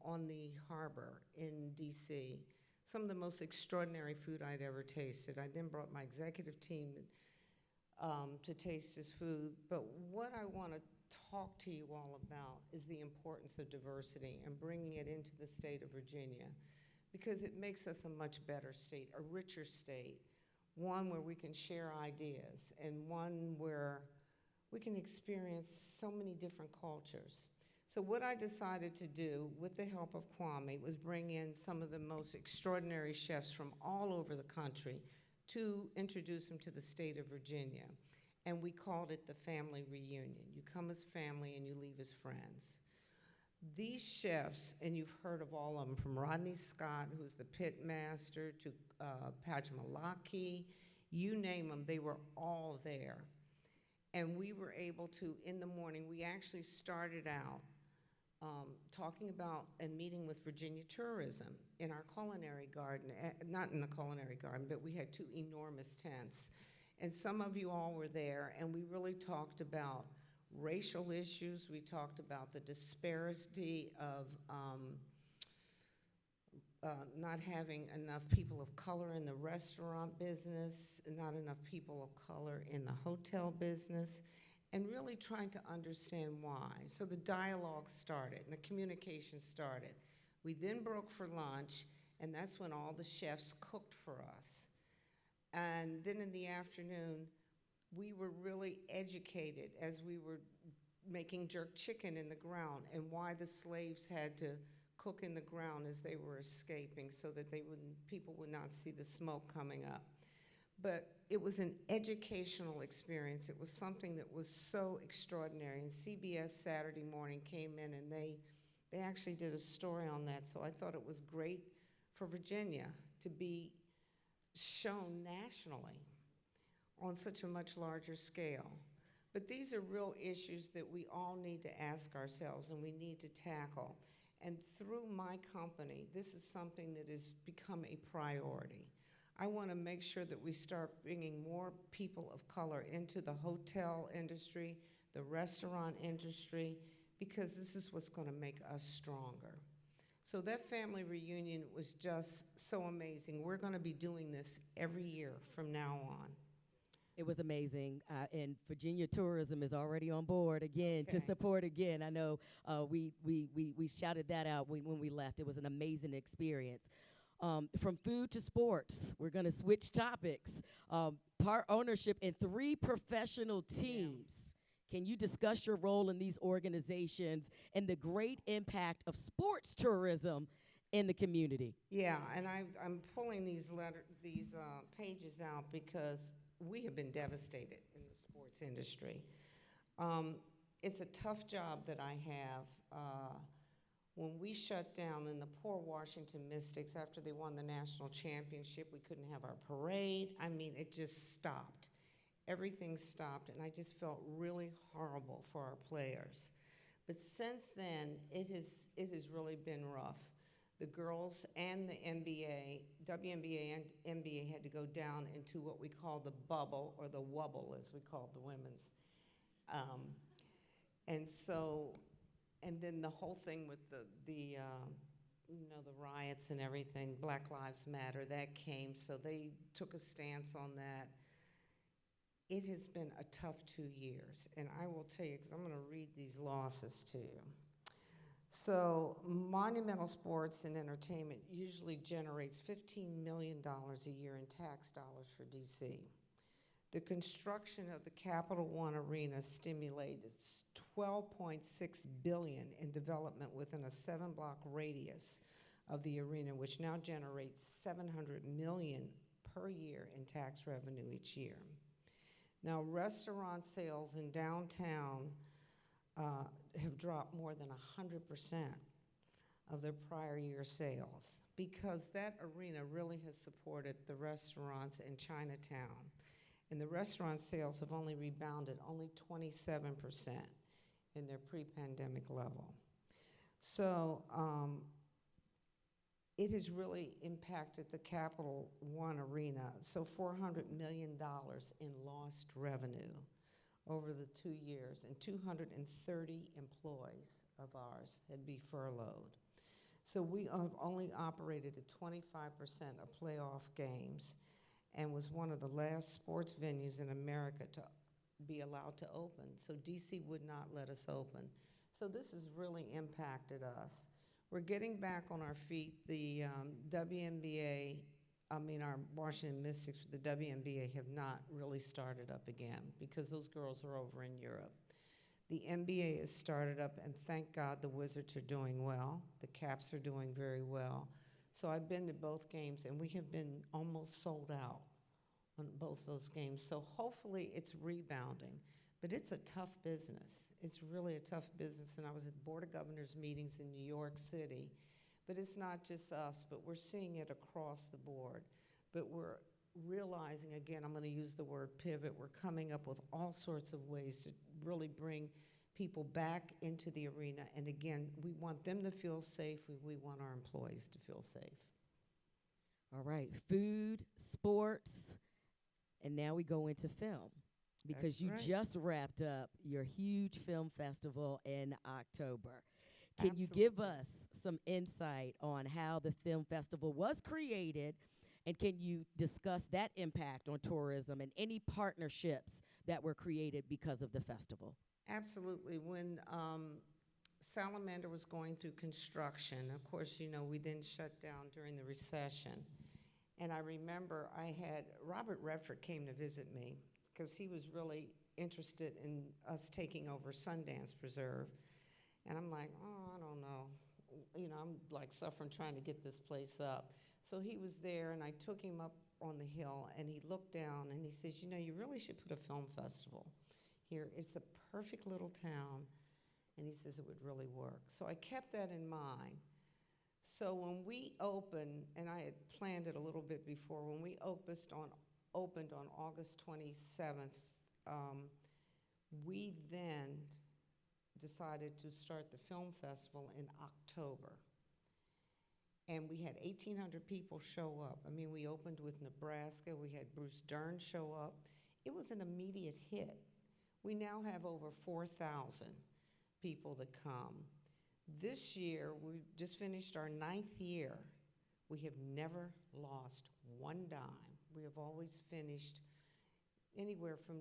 on the harbor in DC. Some of the most extraordinary food I'd ever tasted. I then brought my executive team to taste his food. But what I want to talk to you all about is the importance of diversity and bringing it into the state of Virginia, because it makes us a much better state, a richer state, one where we can share ideas and one where we can experience so many different cultures. So what I decided to do with the help of Kwame was bring in some of the most extraordinary chefs from all over the country to introduce them to the state of Virginia. And we called it the family reunion. You come as family and you leave as friends. These chefs, and you've heard of all of them, from Rodney Scott, who's the pit master, to Pajmalaki, you name them, they were all there. And we were able to, in the morning, we actually started out talking about and meeting with Virginia tourism in our culinary garden, not in the culinary garden, but we had 2 enormous tents. And some of you all were there, and we really talked about racial issues. We talked about the disparity of not having enough people of color in the restaurant business, not enough people of color in the hotel business, and really trying to understand why. So the dialogue started, and the communication started. We then broke for lunch, and that's when all the chefs cooked for us. And then in the afternoon, we were really educated as we were making jerk chicken in the ground and why the slaves had to cook in the ground as they were escaping so that people would not see the smoke coming up. But it was an educational experience. It was something that was so extraordinary. And CBS Saturday Morning came in and they actually did a story on that. So I thought it was great for Virginia to be shown nationally on such a much larger scale. But these are real issues that we all need to ask ourselves and we need to tackle. And through my company, this is something that has become a priority. I want to make sure that we start bringing more people of color into the hotel industry, the restaurant industry, because this is what's going to make us stronger. So that family reunion was just so amazing. We're going to be doing this every year from now on. It was amazing, and Virginia Tourism is already on board again to Okay. support again. I know we shouted that out when we left. It was an amazing experience. From food to sports, we're going to switch topics. Part ownership in 3 professional teams. Can you discuss your role in these organizations and the great impact of sports tourism in the community? Yeah, and I'm pulling these pages out because we have been devastated in the sports industry. It's a tough job that I have. When we shut down in the poor Washington Mystics after they won the national championship, we couldn't have our parade. I mean, it just stopped. Everything stopped, and I just felt really horrible for our players. But since then, it has really been rough. The girls and the WNBA and NBA had to go down into what we call the bubble, or the wubble, as we call the women's. Um, and so, and then the whole thing with the riots and everything, Black Lives Matter, that came, so they took a stance on that. It has been a tough 2 years, and I will tell you, because I'm going to read these losses to you. So Monumental Sports and Entertainment usually generates $15 million a year in tax dollars for DC. The construction of the Capital One Arena stimulated $12.6 billion in development within a 7-block radius of the arena, which now generates $700 million per year in tax revenue each year. Now, restaurant sales in downtown have dropped more than 100% of their prior year sales, because that arena really has supported the restaurants in Chinatown. And the restaurant sales have only rebounded only 27% in their pre-pandemic level. So it has really impacted the Capital One Arena. So $400 million in lost revenue over the 2 years, and 230 employees of ours had to be furloughed. So we have only operated at 25% of playoff games, and was one of the last sports venues in America to be allowed to open. So DC would not let us open. So this has really impacted us. We're getting back on our feet. The our Washington Mystics with the WNBA have not really started up again, because those girls are over in Europe. The NBA has started up, and thank God the Wizards are doing well. The Caps are doing very well. So I've been to both games, and we have been almost sold out on both those games. So hopefully it's rebounding. But it's a tough business. It's really a tough business. And I was at Board of Governors meetings in New York City. But it's not just us, but we're seeing it across the board. But we're realizing, again, I'm going to use the word pivot, we're coming up with all sorts of ways to really bring people back into the arena. And again, we want them to feel safe. We want our employees to feel safe. All right, food, sports, and now we go into film, because That's you right. just wrapped up your huge film festival in October. Can you Absolutely. give us some insight on how the film festival was created, and can you discuss that impact on tourism and any partnerships that were created because of the festival? Absolutely. When Salamander was going through construction, of course, we then shut down during the recession. And I remember Robert Redford came to visit me, because he was really interested in us taking over Sundance Preserve. And I'm like, I don't know. I'm like suffering trying to get this place up. So he was there, and I took him up on the hill, and he looked down, and he says, you really should put a film festival here. It's a perfect little town. And he says it would really work. So I kept that in mind. So when we opened, and I had planned it a little bit before, when we opened on August 27th, we then decided to start the film festival in October. And we had 1,800 people show up. We opened with Nebraska. We had Bruce Dern show up. It was an immediate hit. We now have over 4,000 people that come. This year, we just finished our 9th year. We have never lost one dime. We have always finished anywhere from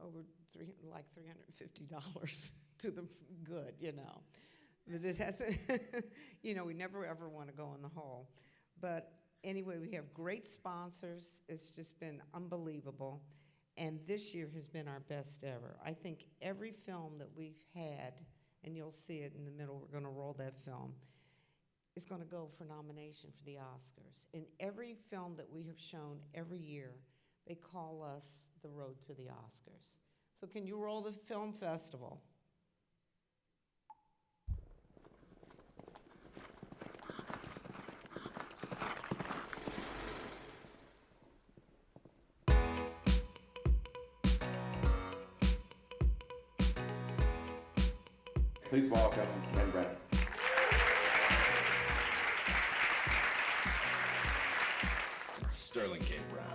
over $350 to the good, But it hasn't, we never ever want to go in the hole. But anyway, we have great sponsors. It's just been unbelievable. And this year has been our best ever. I think every film that we've had, and you'll see it in the middle, we're going to roll that film, is going to go for nomination for the Oscars. In every film that we have shown every year, they call us the road to the Oscars. So can you roll the film festival? Please welcome Ken Brennan. Sterling K. Brown.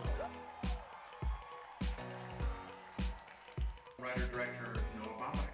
Writer-director Noah Baumbach.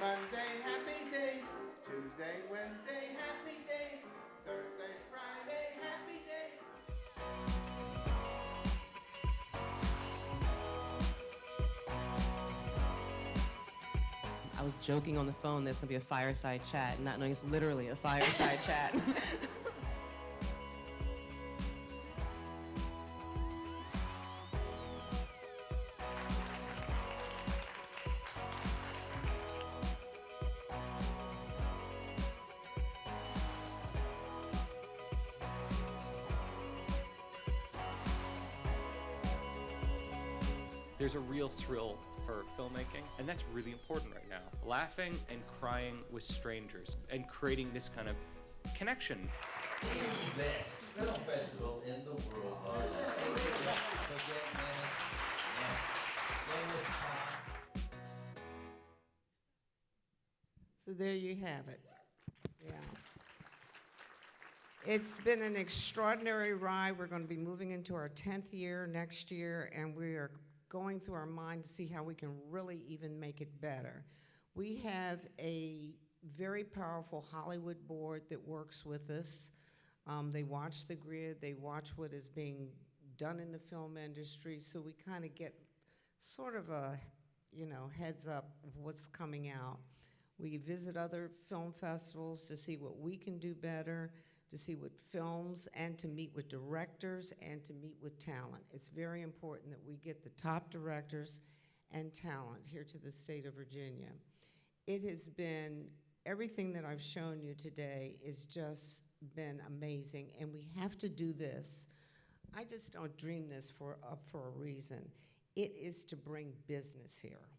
Monday, happy day. Tuesday, Wednesday, happy day. Thursday, Friday, happy day. I was joking on the phone there's gonna be a fireside chat, not knowing it's literally a fireside chat. There's a real thrill for filmmaking, and that's really important right now. Laughing and crying with strangers and creating this kind of connection. The best film festival in the world. Forget Venice. Venice. So there you have it. Yeah. It's been an extraordinary ride. We're going to be moving into our 10th year next year, and we are going through our mind to see how we can really even make it better. We have a very powerful Hollywood board that works with us. They watch the grid, they watch what is being done in the film industry, so we kind of get sort of a, heads up of what's coming out. We visit other film festivals to see what we can do better, to see what films, and to meet with directors and to meet with talent. It's very important that we get the top directors and talent here to the state of Virginia. It has been, everything that I've shown you today has just been amazing, and we have to do this. I just don't dream this up for a reason. It is to bring business here.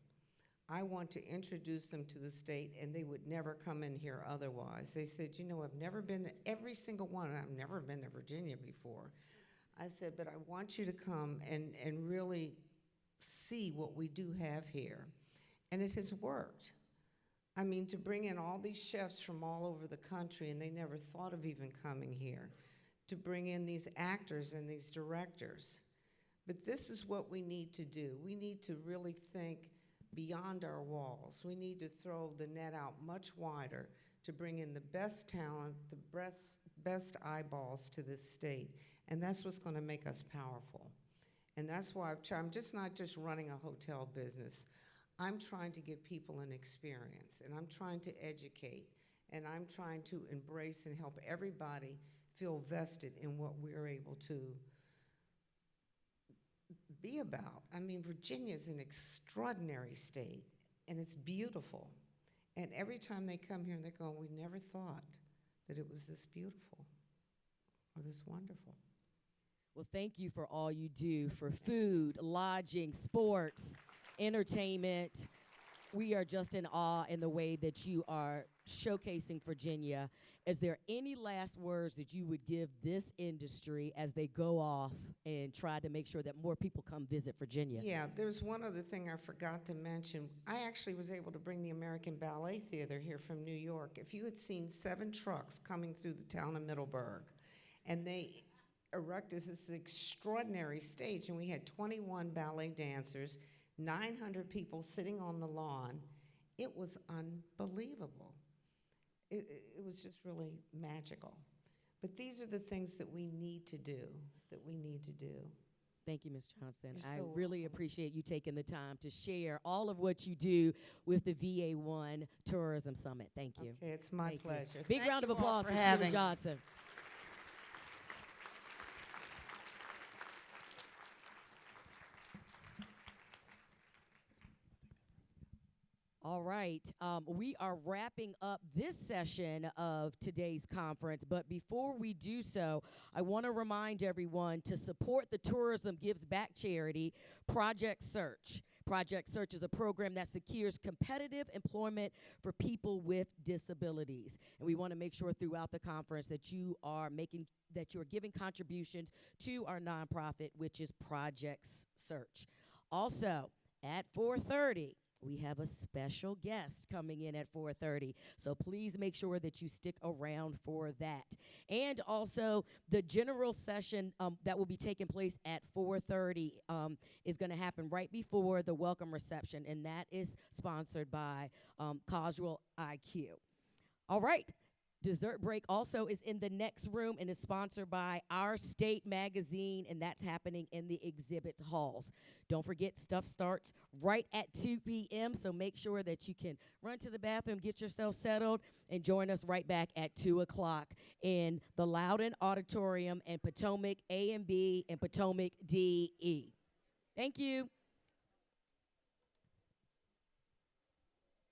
I want to introduce them to the state, and they would never come in here otherwise. They said, I've never been to every single one. I've never been to Virginia before. I said, but I want you to come and really see what we do have here. And it has worked. I mean, to bring in all these chefs from all over the country, and they never thought of even coming here, to bring in these actors and these directors. But this is what we need to do. We need to really think beyond our walls. We need to throw the net out much wider to bring in the best talent, the best eyeballs to this state. And that's what's going to make us powerful. And that's why I'm just not just running a hotel business. I'm trying to give people an experience, and I'm trying to educate, and I'm trying to embrace and help everybody feel vested in what we're able to be about. I mean, Virginia is an extraordinary state, and it's beautiful. And every time they come here, they go, we never thought that it was this beautiful or this wonderful. Well, thank you for all you do for food, lodging, sports, entertainment. We are just in awe in the way that you are showcasing Virginia. Is there any last words that you would give this industry as they go off and try to make sure that more people come visit Virginia? Yeah, there's one other thing I forgot to mention. I actually was able to bring the American Ballet Theater here from New York. If you had seen 7 trucks coming through the town of Middleburg, and they erected this extraordinary stage, and we had 21 ballet dancers, 900 people sitting on the lawn. It was unbelievable. it was just really magical. But these are the things that we need to do, that we need to do. Thank you, Ms. Johnson. You're I so really welcome. appreciate you taking the time to share all of what you do with the VA1 Tourism Summit. Thank you. Okay, it's my Thank you. pleasure. Big Thank round of you all applause for Sheila having me. Johnson. All right, we are wrapping up this session of today's conference, but before we do so, I want to remind everyone to support the Tourism Gives Back charity, Project Search. Project Search is a program that secures competitive employment for people with disabilities. And we want to make sure throughout the conference that you are giving contributions to our nonprofit, which is Project Search. Also, at 4:30, we have a special guest coming in at 4:30, so please make sure that you stick around for that. And also, the general session that will be taking place at 4:30 is going to happen right before the welcome reception, and that is sponsored by Causal IQ. All right. Dessert break also is in the next room and is sponsored by Our State Magazine, and that's happening in the exhibit halls. Don't forget, stuff starts right at 2 p.m., so make sure that you can run to the bathroom, get yourself settled, and join us right back at 2 o'clock in the Loudon Auditorium and Potomac A and B and Potomac DE. Thank you.